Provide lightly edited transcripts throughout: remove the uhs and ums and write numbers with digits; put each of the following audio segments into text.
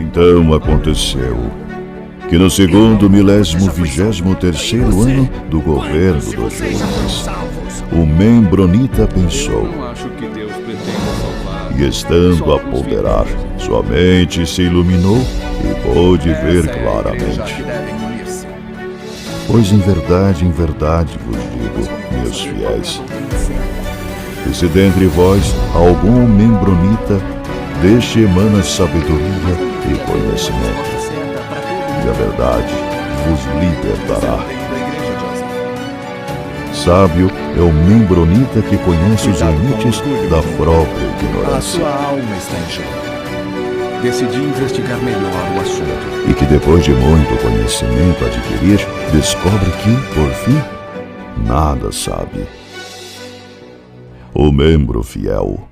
Então aconteceu que no segundo 1023º ano do governo do Jonas, o Membronita pensou, e estando a ponderar, sua mente se iluminou e pôde ver claramente. Pois em verdade vos digo, meus fiéis, que se dentre vós algum membronita, deste emana sabedoria e conhecimento, e a verdade vos libertará. Sábio é o membronita que conhece os limites da própria ignorância. A sua alma está em jogo. Decidi investigar melhor o assunto. E que depois de muito conhecimento adquirir, descobre que, por fim, nada sabe. O membro fiel.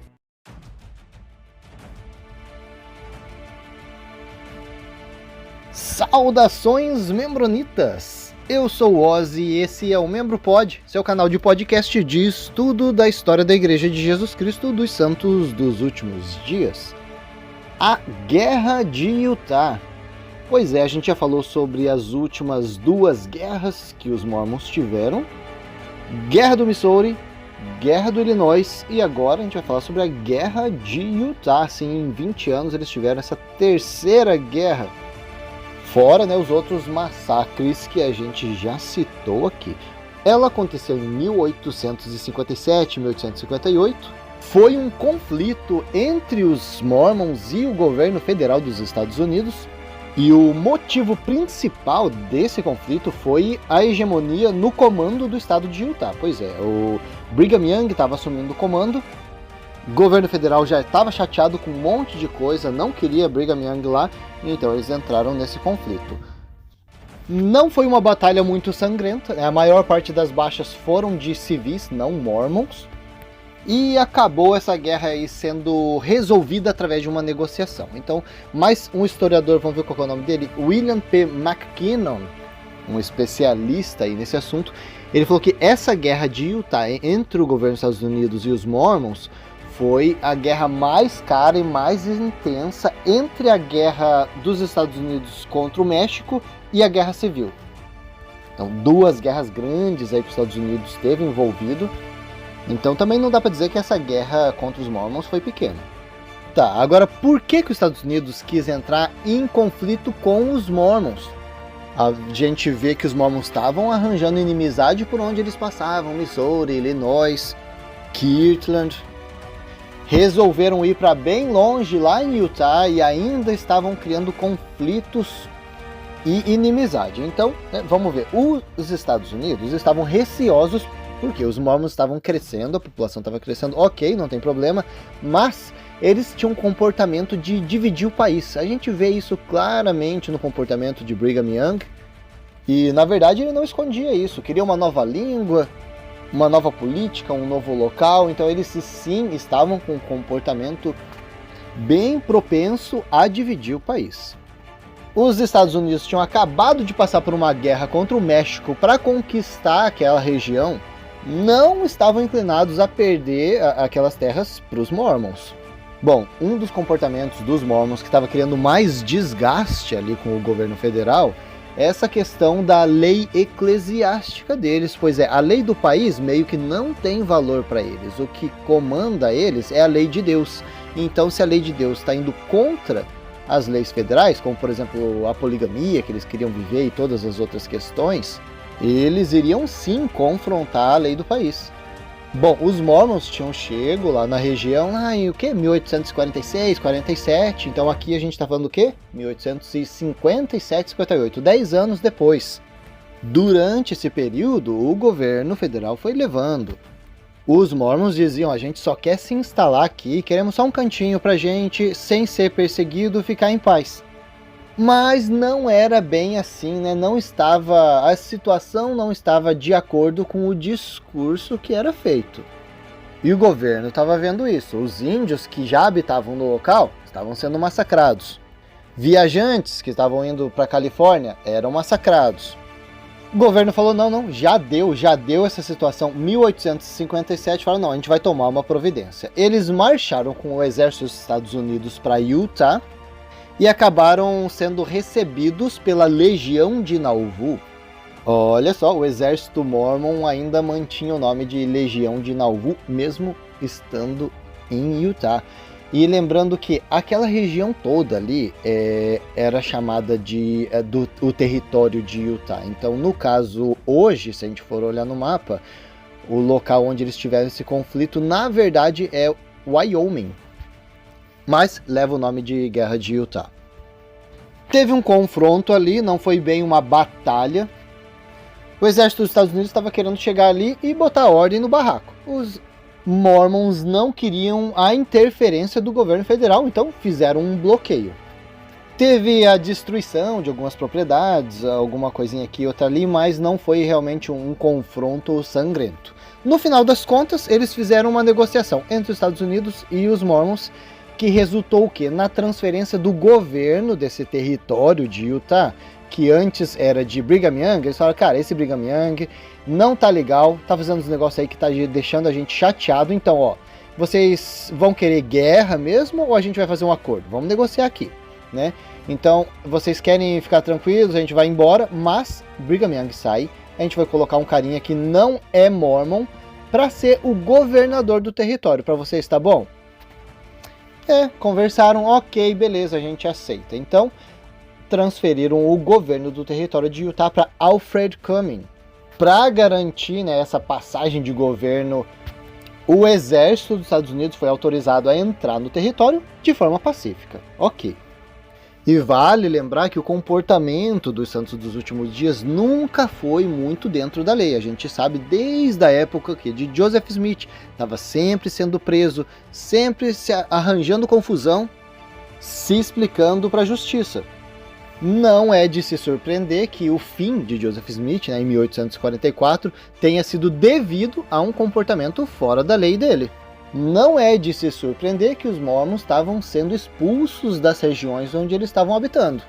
Saudações, membronitas! Eu sou o Ozzy e esse é o Membro Pod, seu canal de podcast de estudo da história da Igreja de Jesus Cristo dos Santos dos Últimos Dias. A Guerra de Utah. Pois é, a gente já falou sobre as últimas duas guerras que os Mormons tiveram. Guerra do Missouri, Guerra do Illinois, e agora a gente vai falar sobre a Guerra de Utah. Sim, em 20 anos eles tiveram essa terceira guerra. Fora, os outros massacres que a gente já citou aqui. Ela aconteceu em 1857, 1858. Foi um conflito entre os Mormons e o governo federal dos Estados Unidos. E o motivo principal desse conflito foi a hegemonia no comando do estado de Utah. Pois é, o Brigham Young estava assumindo o comando. O governo federal já estava chateado com um monte de coisa, não queria Brigham Young lá, então eles entraram nesse conflito. Não foi uma batalha muito sangrenta, a maior parte das baixas foram de civis, não mormons, e acabou essa guerra aí sendo resolvida através de uma negociação. Então, mais um historiador, vamos ver qual é o nome dele, William P. McKinnon, um especialista aí nesse assunto, ele falou que essa guerra de Utah entre o governo dos Estados Unidos e os mormons foi a guerra mais cara e mais intensa entre a guerra dos Estados Unidos contra o México e a Guerra Civil. Então, duas guerras grandes aí que os Estados Unidos esteve envolvido. Então, também não dá para dizer que essa guerra contra os Mormons foi pequena. Tá, agora por que os Estados Unidos quis entrar em conflito com os Mormons? A gente vê que os Mormons estavam arranjando inimizade por onde eles passavam, Missouri, Illinois, Kirtland. Resolveram ir para bem longe lá em Utah e ainda estavam criando conflitos e inimizade. Então, vamos ver, os Estados Unidos estavam receosos porque os Mormons estavam crescendo, a população estava crescendo, ok, não tem problema, mas eles tinham um comportamento de dividir o país. A gente vê isso claramente no comportamento de Brigham Young e, na verdade, ele não escondia isso, queria uma nova língua, uma nova política, um novo local, então eles sim estavam com um comportamento bem propenso a dividir o país. Os Estados Unidos tinham acabado de passar por uma guerra contra o México para conquistar aquela região, não estavam inclinados a perder aquelas terras para os Mormons. Bom, um dos comportamentos dos Mormons que estava criando mais desgaste ali com o governo federal essa questão da lei eclesiástica deles, pois é, a lei do país meio que não tem valor para eles, o que comanda eles é a lei de Deus. Então, se a lei de Deus está indo contra as leis federais, como por exemplo a poligamia que eles queriam viver e todas as outras questões, eles iriam sim confrontar a lei do país. Bom, os Mormons tinham chego lá na região, em o quê? 1846, 47, então aqui a gente está falando do quê? 1857, 58, 10 anos depois. Durante esse período, o governo federal foi levando. Os Mormons diziam, a gente só quer se instalar aqui, queremos só um cantinho pra gente, sem ser perseguido, ficar em paz. Mas não era bem assim, a situação não estava de acordo com o discurso que era feito. E o governo estava vendo isso. Os índios que já habitavam no local estavam sendo massacrados. Viajantes que estavam indo para a Califórnia eram massacrados. O governo falou, não, já deu essa situação. 1857 falaram, não, a gente vai tomar uma providência. Eles marcharam com o exército dos Estados Unidos para Utah. e acabaram sendo recebidos pela Legião de Nauvoo. Olha só, o exército Mormon ainda mantinha o nome de Legião de Nauvoo, mesmo estando em Utah. E lembrando que aquela região toda ali era chamada de o território de Utah. Então, no caso, hoje, se a gente for olhar no mapa, o local onde eles tiveram esse conflito, na verdade, é Wyoming. Mas leva o nome de Guerra de Utah. Teve um confronto ali, não foi bem uma batalha. O exército dos Estados Unidos estava querendo chegar ali e botar ordem no barraco. Os Mormons não queriam a interferência do governo federal, então fizeram um bloqueio. Teve a destruição de algumas propriedades, alguma coisinha aqui e outra ali, mas não foi realmente um confronto sangrento. No final das contas, eles fizeram uma negociação entre os Estados Unidos e os Mormons, que resultou o quê? Na transferência do governo desse território de Utah, que antes era de Brigham Young. Eles falaram, cara, esse Brigham Young não tá legal, tá fazendo uns negócios aí que tá deixando a gente chateado, então, ó, vocês vão querer guerra mesmo ou a gente vai fazer um acordo? Vamos negociar aqui, né? Então, vocês querem ficar tranquilos, a gente vai embora, mas Brigham Young sai, a gente vai colocar um carinha que não é Mormon para ser o governador do território, para vocês, tá bom? Conversaram, ok, beleza, a gente aceita. Então, transferiram o governo do território de Utah para Alfred Cumming. Para garantir, né, essa passagem de governo, o exército dos Estados Unidos foi autorizado a entrar no território de forma pacífica. Ok. E vale lembrar que o comportamento dos santos dos últimos dias nunca foi muito dentro da lei. A gente sabe desde a época de Joseph Smith, estava sempre sendo preso, sempre se arranjando confusão, se explicando para a justiça. Não é de se surpreender que o fim de Joseph Smith, né, em 1844, tenha sido devido a um comportamento fora da lei dele. Não é de se surpreender que os Mormons estavam sendo expulsos das regiões onde eles estavam habitando.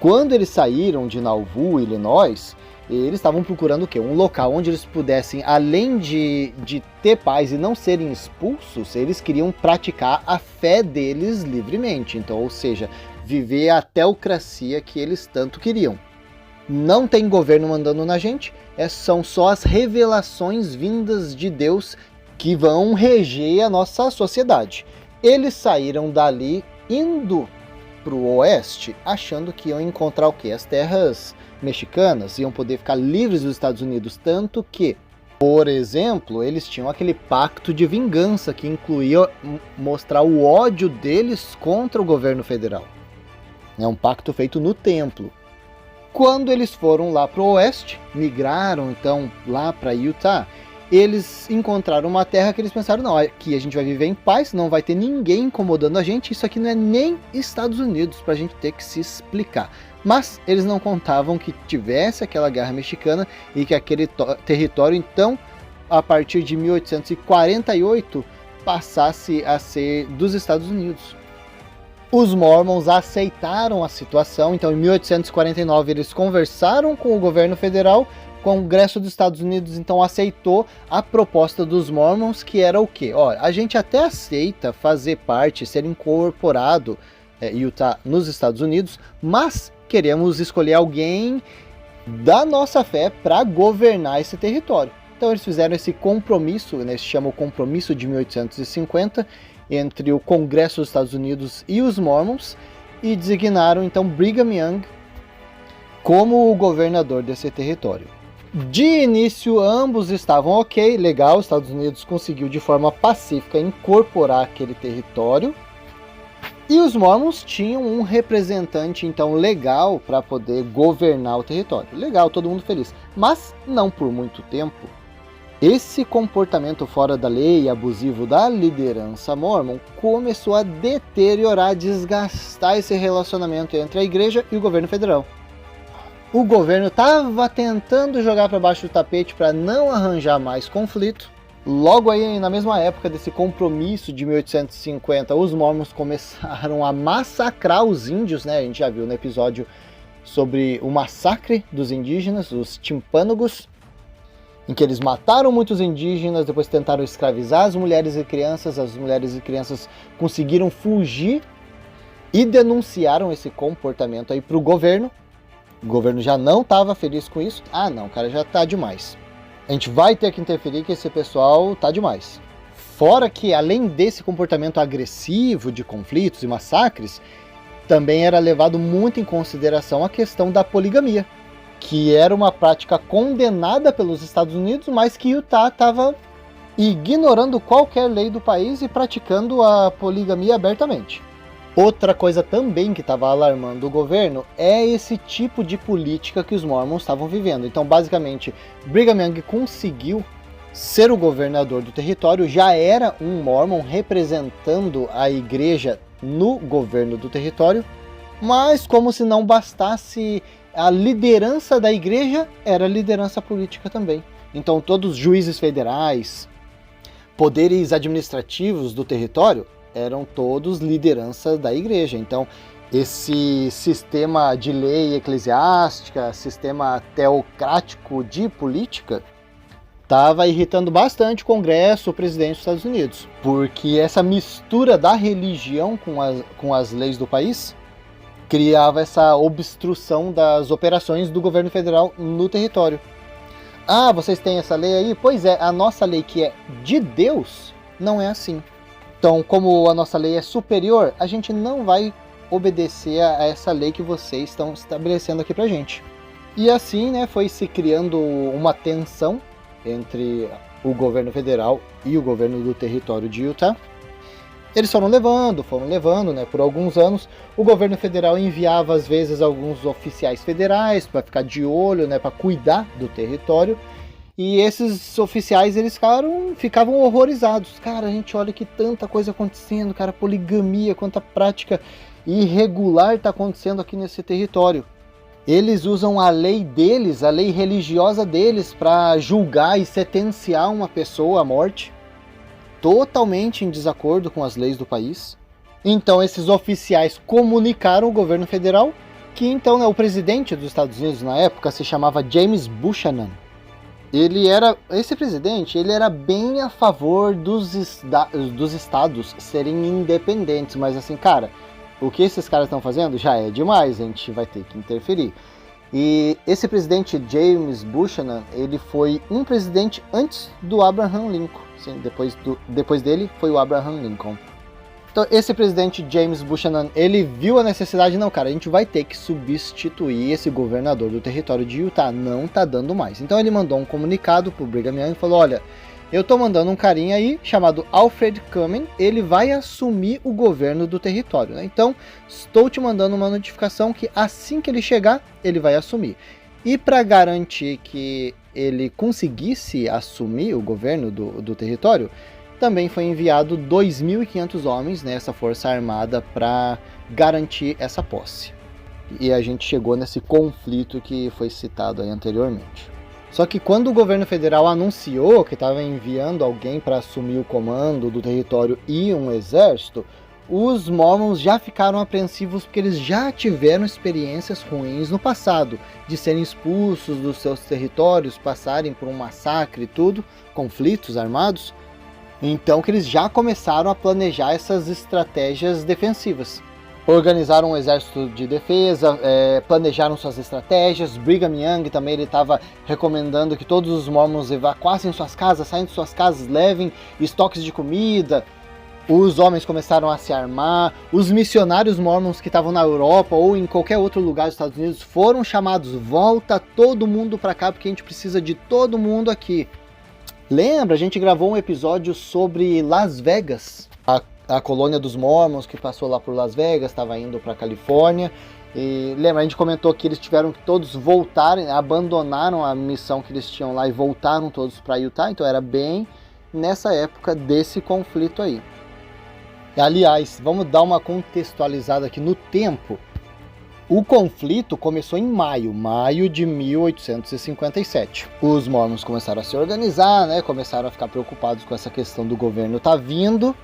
Quando eles saíram de Nauvoo, Illinois, eles estavam procurando o quê? Um local onde eles pudessem, além de ter paz e não serem expulsos, eles queriam praticar a fé deles livremente. Então, ou seja, viver a teocracia que eles tanto queriam. Não tem governo mandando na gente, são só as revelações vindas de Deus que vão reger a nossa sociedade. Eles saíram dali indo para o oeste, achando que iam encontrar o quê? As terras mexicanas, iam poder ficar livres dos Estados Unidos, tanto que, por exemplo, eles tinham aquele pacto de vingança que incluía mostrar o ódio deles contra o governo federal. É um pacto feito no templo. Quando eles foram lá para o oeste, migraram então lá para Utah, eles encontraram uma terra que eles pensaram, não, aqui a gente vai viver em paz, não vai ter ninguém incomodando a gente, isso aqui não é nem Estados Unidos para a gente ter que se explicar. Mas eles não contavam que tivesse aquela guerra mexicana e que aquele território, então, a partir de 1848, passasse a ser dos Estados Unidos. Os Mormons aceitaram a situação, então em 1849 eles conversaram com o governo federal, o Congresso dos Estados Unidos então aceitou a proposta dos Mormons, que era o quê? Ó, a gente até aceita fazer parte, ser incorporado Utah nos Estados Unidos, mas queremos escolher alguém da nossa fé para governar esse território. Então eles fizeram esse compromisso, né, se chama o Compromisso de 1850, entre o Congresso dos Estados Unidos e os Mormons, e designaram então Brigham Young como o governador desse território. De início, ambos estavam ok, legal, os Estados Unidos conseguiu de forma pacífica incorporar aquele território, e os Mormons tinham um representante então legal para poder governar o território. Legal, todo mundo feliz, mas não por muito tempo. Esse comportamento fora da lei e abusivo da liderança mormon começou a deteriorar, desgastar esse relacionamento entre a igreja e o governo federal. O governo estava tentando jogar para baixo do tapete para não arranjar mais conflito. Logo aí, na mesma época desse compromisso de 1850, os Mormons começaram a massacrar os índios, né? A gente já viu no episódio sobre o massacre dos indígenas, os Timpânogos, em que eles mataram muitos indígenas, depois tentaram escravizar as mulheres e crianças conseguiram fugir e denunciaram esse comportamento aí para o governo. O governo já não estava feliz com isso. Ah, não, cara, já tá demais. A gente vai ter que interferir que esse pessoal tá demais. Fora que, além desse comportamento agressivo de conflitos e massacres, também era levado muito em consideração a questão da poligamia, que era uma prática condenada pelos Estados Unidos, mas que Utah estava ignorando qualquer lei do país e praticando a poligamia abertamente. Outra coisa também que estava alarmando o governo é esse tipo de política que os Mormons estavam vivendo. Então, basicamente, Brigham Young conseguiu ser o governador do território, já era um Mormon representando a igreja no governo do território, mas como se não bastasse a liderança da igreja, era liderança política também. Então, todos os juízes federais, poderes administrativos do território, eram todos liderança da igreja. Então, esse sistema de lei eclesiástica, sistema teocrático de política, estava irritando bastante o Congresso, o presidente dos Estados Unidos, porque essa mistura da religião com as leis do país criava essa obstrução das operações do governo federal no território. Ah, vocês têm essa lei aí? Pois é, a nossa lei, que é de Deus, não é assim. Então, como a nossa lei é superior, a gente não vai obedecer a essa lei que vocês estão estabelecendo aqui pra gente. E assim, né, foi se criando uma tensão entre o governo federal e o governo do território de Utah. Eles foram levando, né, por alguns anos. O governo federal enviava, às vezes, alguns oficiais federais para ficar de olho, né, para cuidar do território. E esses oficiais, eles ficavam horrorizados. Cara, a gente olha que tanta coisa acontecendo, cara, poligamia, quanta prática irregular está acontecendo aqui nesse território. Eles usam a lei deles, a lei religiosa deles, para julgar e sentenciar uma pessoa à morte, totalmente em desacordo com as leis do país. Então esses oficiais comunicaram ao governo federal que então, né, o presidente dos Estados Unidos na época se chamava James Buchanan. Esse presidente era bem a favor dos estados serem independentes, mas assim, cara, o que esses caras estão fazendo já é demais, a gente vai ter que interferir. E esse presidente James Buchanan, ele foi um presidente antes do Abraham Lincoln. Sim, depois dele foi o Abraham Lincoln. Então esse presidente James Buchanan, ele viu a necessidade, não, cara, a gente vai ter que substituir esse governador do território de Utah, não tá dando mais. Então ele mandou um comunicado pro Brigham Young e falou, olha, eu tô mandando um carinha aí, chamado Alfred Cumming, ele vai assumir o governo do território, né? Então, estou te mandando uma notificação que assim que ele chegar, ele vai assumir. E para garantir que ele conseguisse assumir o governo do território, também foi enviado 2.500 homens nessa força armada para garantir essa posse. E a gente chegou nesse conflito que foi citado aí anteriormente. Só que quando o governo federal anunciou que estava enviando alguém para assumir o comando do território e um exército, os Mormons já ficaram apreensivos porque eles já tiveram experiências ruins no passado, de serem expulsos dos seus territórios, passarem por um massacre e tudo, conflitos armados. Então que eles já começaram a planejar essas estratégias defensivas. Organizaram um exército de defesa, planejaram suas estratégias. Brigham Young também estava recomendando que todos os Mormons evacuassem suas casas, saiam de suas casas, levem estoques de comida. Os homens começaram a se armar. Os missionários Mormons que estavam na Europa ou em qualquer outro lugar dos Estados Unidos foram chamados. Volta todo mundo para cá porque a gente precisa de todo mundo aqui. Lembra, a gente gravou um episódio sobre Las Vegas, a colônia dos Mormons que passou lá por Las Vegas, estava indo para Califórnia. E lembra, a gente comentou que eles tiveram que todos voltarem, abandonaram a missão que eles tinham lá e voltaram todos para Utah. Então era bem nessa época desse conflito aí. Aliás, vamos dar uma contextualizada aqui no tempo. O conflito começou em maio de 1857. Os Mormons começaram a se organizar, né? Começaram a ficar preocupados com essa questão do governo tá vindo.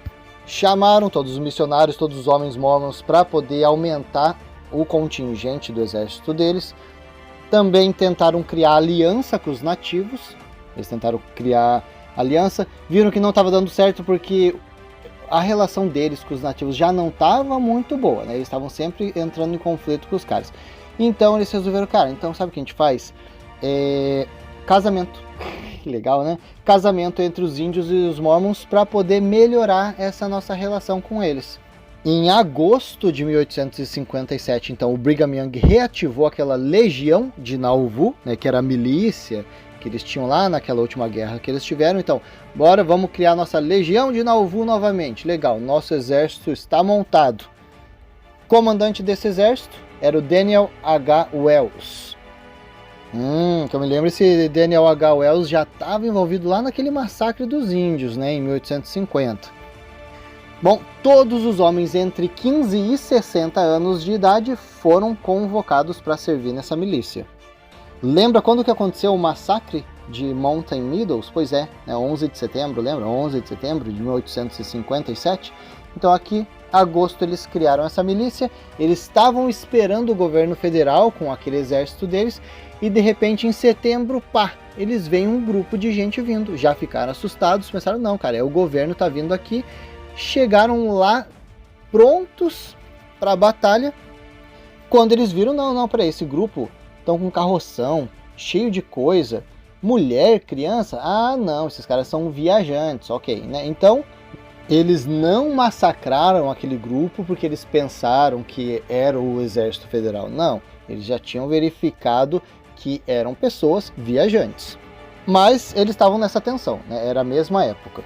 Chamaram todos os missionários, todos os homens Mormons para poder aumentar o contingente do exército deles. Também tentaram criar aliança com os nativos. Eles tentaram criar aliança, viram que não estava dando certo porque a relação deles com os nativos já não estava muito boa, né? Eles estavam sempre entrando em conflito com os caras. Então eles resolveram, cara, então sabe o que a gente faz? Casamento. Que legal, né? Casamento entre os índios e os mormons para poder melhorar essa nossa relação com eles. Em agosto de 1857, então, o Brigham Young reativou aquela legião de Nauvoo, né, que era a milícia que eles tinham lá naquela última guerra que eles tiveram. Então, bora, vamos criar nossa legião de Nauvoo novamente. Legal, nosso exército está montado. Comandante desse exército era o Daniel H. Wells. Que eu me lembro, esse Daniel H. Wells já estava envolvido lá naquele massacre dos índios, né, em 1850. Bom, todos os homens entre 15 e 60 anos de idade foram convocados para servir nessa milícia. Lembra quando que aconteceu o massacre de Mountain Meadows? Pois é, 11 de setembro, lembra? 11 de setembro de 1857. Então aqui, em agosto, eles criaram essa milícia, eles estavam esperando o governo federal com aquele exército deles, e de repente em setembro, eles veem um grupo de gente vindo, já ficaram assustados, pensaram, não cara, o governo tá vindo aqui. Chegaram lá prontos para a batalha. Quando eles viram, não, peraí, esse grupo estão com carroção, cheio de coisa, mulher, criança, não, esses caras são viajantes, ok, né? Então, eles não massacraram aquele grupo porque eles pensaram que era o Exército Federal, não, eles já tinham verificado que eram pessoas viajantes. Mas eles estavam nessa tensão, né? Era a mesma época.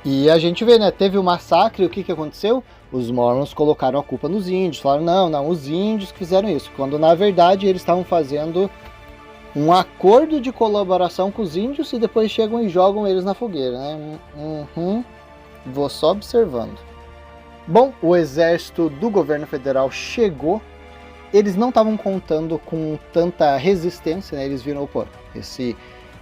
E a gente vê, né, teve o massacre, o que aconteceu? Os mormons colocaram a culpa nos índios, falaram, não, os índios que fizeram isso, quando na verdade eles estavam fazendo um acordo de colaboração com os índios e depois chegam e jogam eles na fogueira, né? Vou só observando. Bom, o exército do governo federal chegou, eles não estavam contando com tanta resistência, né? Eles viram,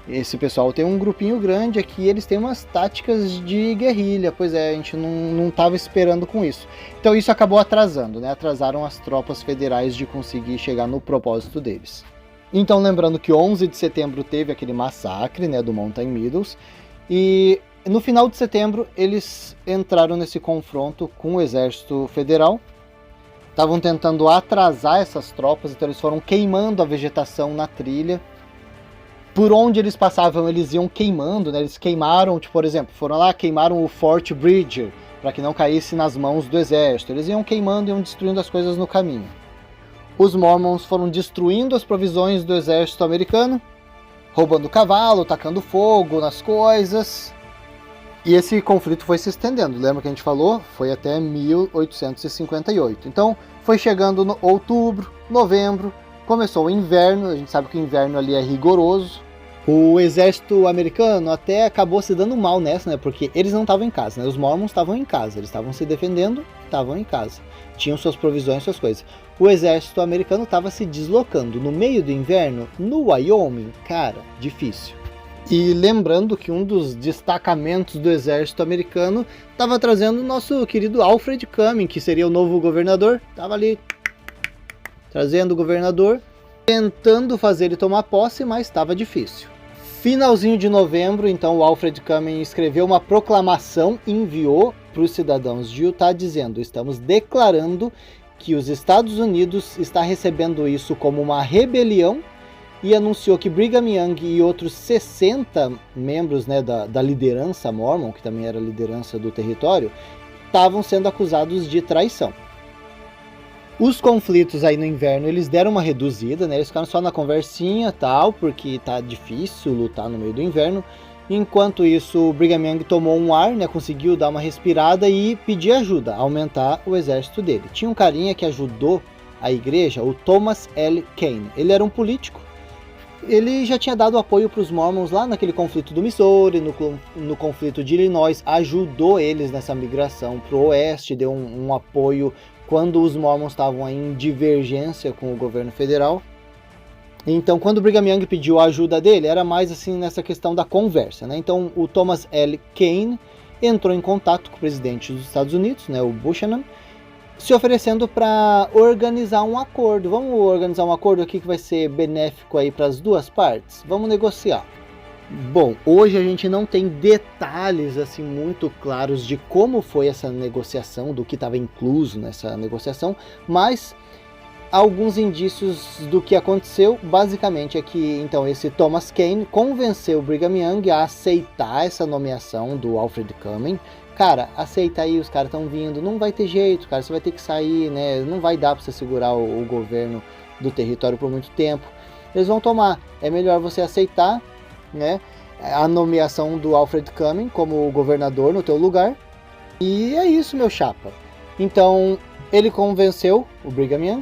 esse pessoal tem um grupinho grande aqui, eles têm umas táticas de guerrilha, pois é, a gente não estava esperando com isso. Então isso acabou atrasando, né? Atrasaram as tropas federais de conseguir chegar no propósito deles. Então lembrando que 11 de setembro teve aquele massacre, né, do Mountain Meadows, e no final de setembro eles entraram nesse confronto com o exército federal. Estavam tentando atrasar essas tropas, então eles foram queimando a vegetação na trilha. Por onde eles passavam, eles iam queimando, né? Eles queimaram, por exemplo, foram lá, queimaram o Fort Bridger, para que não caísse nas mãos do exército. Eles iam queimando, iam destruindo as coisas no caminho. Os Mormons foram destruindo as provisões do exército americano, roubando cavalo, tacando fogo nas coisas. E esse conflito foi se estendendo, lembra que a gente falou? Foi até 1858. Então, foi chegando no outubro, novembro, começou o inverno, a gente sabe que o inverno ali é rigoroso. O exército americano até acabou se dando mal nessa, né? Porque eles não estavam em casa, né? Os Mormons estavam em casa, eles estavam se defendendo, estavam em casa. Tinham suas provisões, suas coisas. O exército americano estava se deslocando no meio do inverno, no Wyoming. Cara, difícil. E lembrando que um dos destacamentos do exército americano estava trazendo o nosso querido Alfred Cumming, que seria o novo governador. Estava ali trazendo o governador, tentando fazer ele tomar posse, mas estava difícil. Finalzinho de novembro, então, o Alfred Cumming escreveu uma proclamação e enviou para os cidadãos de Utah dizendo: estamos declarando que os Estados Unidos está recebendo isso como uma rebelião, e anunciou que Brigham Young e outros 60 membros, né, da liderança mormon, que também era a liderança do território, estavam sendo acusados de traição. Os conflitos aí no inverno, eles deram uma reduzida, né? Eles ficaram só na conversinha e tal, porque tá difícil lutar no meio do inverno. Enquanto isso, o Brigham Young tomou um ar, né? Conseguiu dar uma respirada e pedir ajuda, aumentar o exército dele. Tinha um carinha que ajudou a igreja, o Thomas L. Kane. Ele era um político. Ele já tinha dado apoio para os Mormons lá naquele conflito do Missouri, no conflito de Illinois, ajudou eles nessa migração para o oeste, deu um apoio quando os Mormons estavam em divergência com o governo federal. Então, quando o Brigham Young pediu a ajuda dele, era mais assim nessa questão da conversa, né? Então, o Thomas L. Kane entrou em contato com o presidente dos Estados Unidos, né, o Buchanan, se oferecendo para organizar um acordo. Vamos organizar um acordo aqui que vai ser benéfico aí para as duas partes? Vamos negociar. Bom, hoje a gente não tem detalhes assim muito claros de como foi essa negociação, do que estava incluso nessa negociação, mas alguns indícios do que aconteceu, basicamente, é que então esse Thomas Kane convenceu o Brigham Young a aceitar essa nomeação do Alfred Cumming. Cara, aceita aí, os caras estão vindo, não vai ter jeito, cara, você vai ter que sair, né? Não vai dar para você segurar o governo do território por muito tempo. Eles vão tomar, é melhor você aceitar, né, a nomeação do Alfred Cumming como governador no teu lugar. E é isso, meu chapa. Então, ele convenceu o Brigham Young.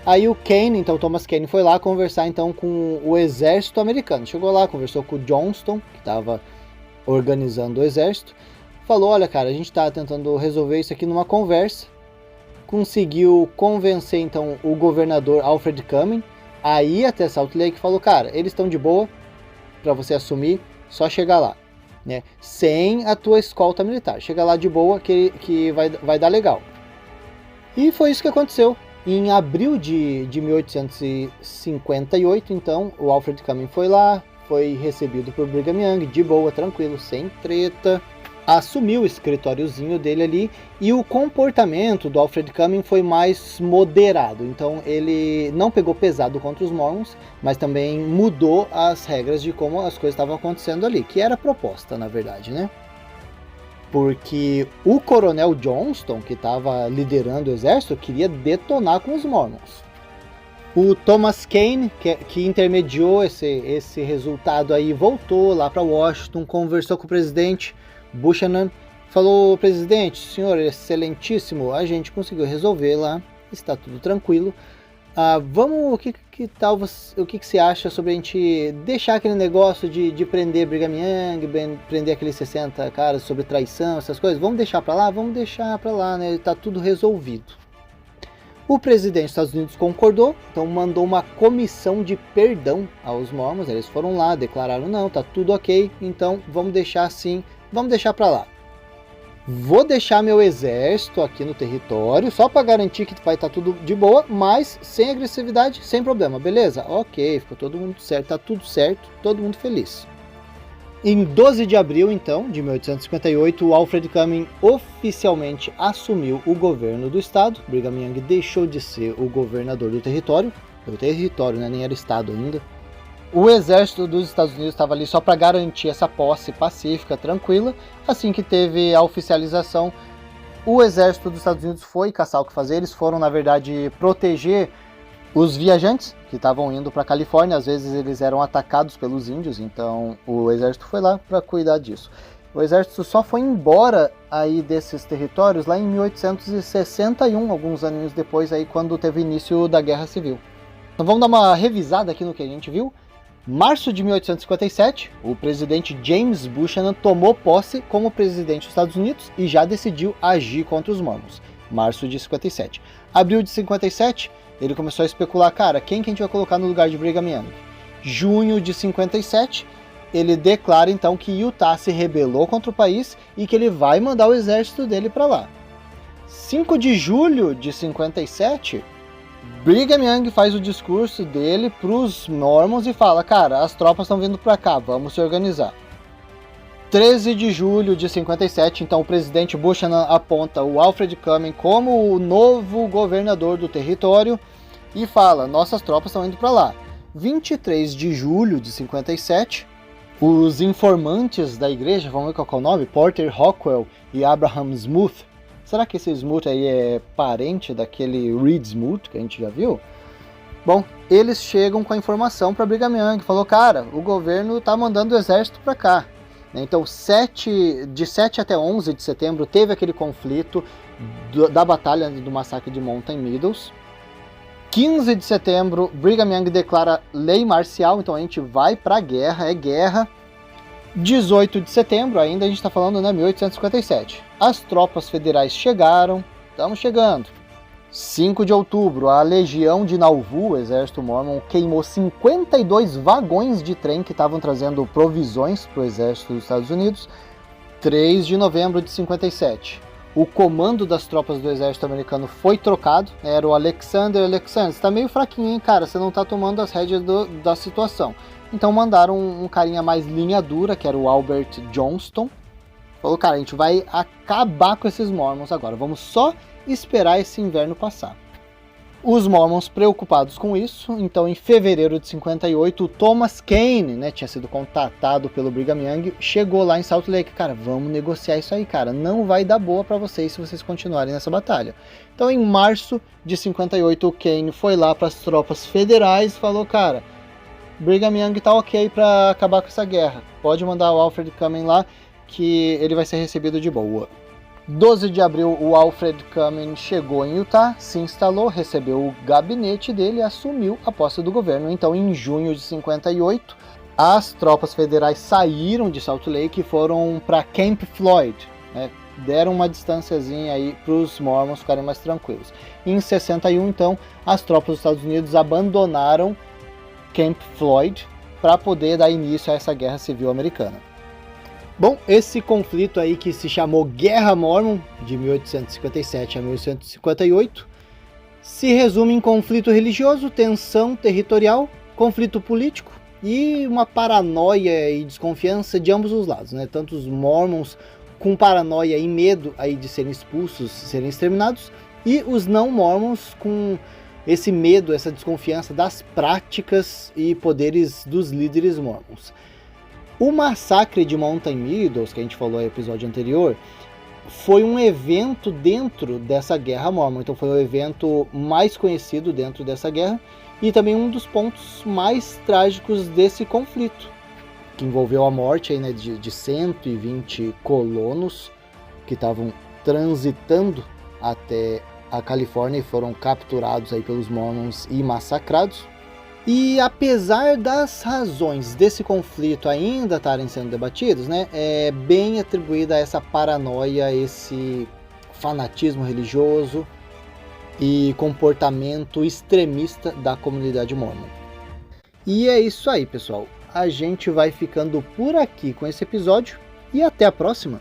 Aí o Kane, então Thomas Kane, foi lá conversar então com o exército americano. Chegou lá, conversou com o Johnston, que estava organizando o exército. Falou, olha cara, a gente está tentando resolver isso aqui numa conversa. Conseguiu convencer então o governador Alfred Cumming a ir até Salt Lake. Falou, cara, eles estão de boa para você assumir, só chegar lá, né? Sem a tua escolta militar. Chega lá de boa que vai dar legal. E foi isso que aconteceu. Em abril de 1858, então, o Alfred Cumming foi lá, foi recebido por Brigham Young, de boa, tranquilo, sem treta, assumiu o escritóriozinho dele ali, e o comportamento do Alfred Cumming foi mais moderado. Então ele não pegou pesado contra os Mormons, mas também mudou as regras de como as coisas estavam acontecendo ali, que era proposta, na verdade, né? Porque o coronel Johnston, que estava liderando o exército, queria detonar com os Mormons. O Thomas Kane, que intermediou esse resultado aí, voltou lá para Washington, conversou com o presidente Buchanan, falou, presidente, senhor excelentíssimo, a gente conseguiu resolver lá, está tudo tranquilo. Vamos, o que você acha sobre a gente deixar aquele negócio de prender Brigham Young, prender aqueles 60 caras sobre traição, essas coisas? Vamos deixar para lá? Vamos deixar para lá, né? Está tudo resolvido. O presidente dos Estados Unidos concordou, então mandou uma comissão de perdão aos Mormons. Eles foram lá, declararam, não, tá tudo ok, então vamos deixar assim, vamos deixar para lá. Vou deixar meu exército aqui no território, só para garantir que vai estar tudo de boa, mas sem agressividade, sem problema, beleza? Ok, ficou todo mundo certo, tá tudo certo, todo mundo feliz. Em 12 de abril, então, de 1858, o Alfred Cumming oficialmente assumiu o governo do estado. Brigham Young deixou de ser o governador do território, né, nem era estado ainda. O exército dos Estados Unidos estava ali só para garantir essa posse pacífica, tranquila. Assim que teve a oficialização, o exército dos Estados Unidos foi caçar o que fazer. Eles foram, na verdade, proteger os viajantes que estavam indo para a Califórnia. Às vezes eles eram atacados pelos índios, então o exército foi lá para cuidar disso. O exército só foi embora aí desses territórios lá em 1861, alguns aninhos depois, aí, quando teve início da Guerra Civil. Então vamos dar uma revisada aqui no que a gente viu. Março de 1857, o presidente James Buchanan tomou posse como presidente dos Estados Unidos e já decidiu agir contra os Mormons. Março de 57. Abril de 57, ele começou a especular, cara, quem que a gente vai colocar no lugar de Brigham Young? Junho de 57, ele declara então que Utah se rebelou contra o país e que ele vai mandar o exército dele para lá. 5 de julho de 57, Brigham Young faz o discurso dele para os Mormons e fala, cara, as tropas estão vindo para cá, vamos se organizar. 13 de julho de 57, então o presidente Buchanan aponta o Alfred Cumming como o novo governador do território e fala, nossas tropas estão indo para lá. 23 de julho de 57, os informantes da igreja, vamos ver qual é o nome, Porter Rockwell e Abraham Smoot. Será que esse Smoot aí é parente daquele Reed Smoot que a gente já viu? Bom, eles chegam com a informação para Brigham Young, falou, cara, o governo tá mandando o exército para cá. Então, de 7 até 11 de setembro teve aquele conflito da batalha do massacre de Mountain Meadows. 15 de setembro, Brigham Young declara lei marcial, então a gente vai para a guerra, é guerra. 18 de setembro, ainda a gente está falando, né, 1857. As tropas federais chegaram, estamos chegando. 5 de outubro, a Legião de Nauvoo, o exército mormon, queimou 52 vagões de trem que estavam trazendo provisões para o exército dos Estados Unidos. 3 de novembro de 57, o comando das tropas do exército americano foi trocado, era o Alexander, você tá meio fraquinho, hein, cara, você não tá tomando as rédeas da situação. Então mandaram um carinha mais linha dura, que era o Albert Johnston. Falou, cara, a gente vai acabar com esses Mormons agora, vamos só esperar esse inverno passar. Os Mormons preocupados com isso, então em fevereiro de 58, o Thomas Kane, né, tinha sido contatado pelo Brigham Young, chegou lá em Salt Lake, cara, vamos negociar isso aí, cara, não vai dar boa para vocês se vocês continuarem nessa batalha. Então em março de 58, o Kane foi lá para as tropas federais e falou, cara, Brigham Young tá ok para acabar com essa guerra, pode mandar o Alfred Cumming lá, que ele vai ser recebido de boa. 12 de abril, o Alfred Cumming chegou em Utah, se instalou, recebeu o gabinete dele e assumiu a posse do governo. Então, em junho de 58, as tropas federais saíram de Salt Lake e foram para Camp Floyd, né? Deram uma distânciazinha aí para os Mormons ficarem mais tranquilos. Em 61, então, as tropas dos Estados Unidos abandonaram Camp Floyd para poder dar início a essa guerra civil americana. Bom, esse conflito aí que se chamou Guerra Mormon, de 1857 a 1858, se resume em conflito religioso, tensão territorial, conflito político e uma paranoia e desconfiança de ambos os lados, né? Tanto os Mormons com paranoia e medo aí de serem expulsos, serem exterminados, e os não Mormons com esse medo, essa desconfiança das práticas e poderes dos líderes Mormons. O massacre de Mountain Meadows, que a gente falou no episódio anterior, foi um evento dentro dessa guerra mormon. Então foi o evento mais conhecido dentro dessa guerra e também um dos pontos mais trágicos desse conflito, que envolveu a morte aí, né, de 120 colonos que estavam transitando até a Califórnia e foram capturados aí pelos Mormons e massacrados. E apesar das razões desse conflito ainda estarem sendo debatidas, né, é bem atribuída a essa paranoia, esse fanatismo religioso e comportamento extremista da comunidade mormon. E é isso aí, pessoal. A gente vai ficando por aqui com esse episódio e até a próxima!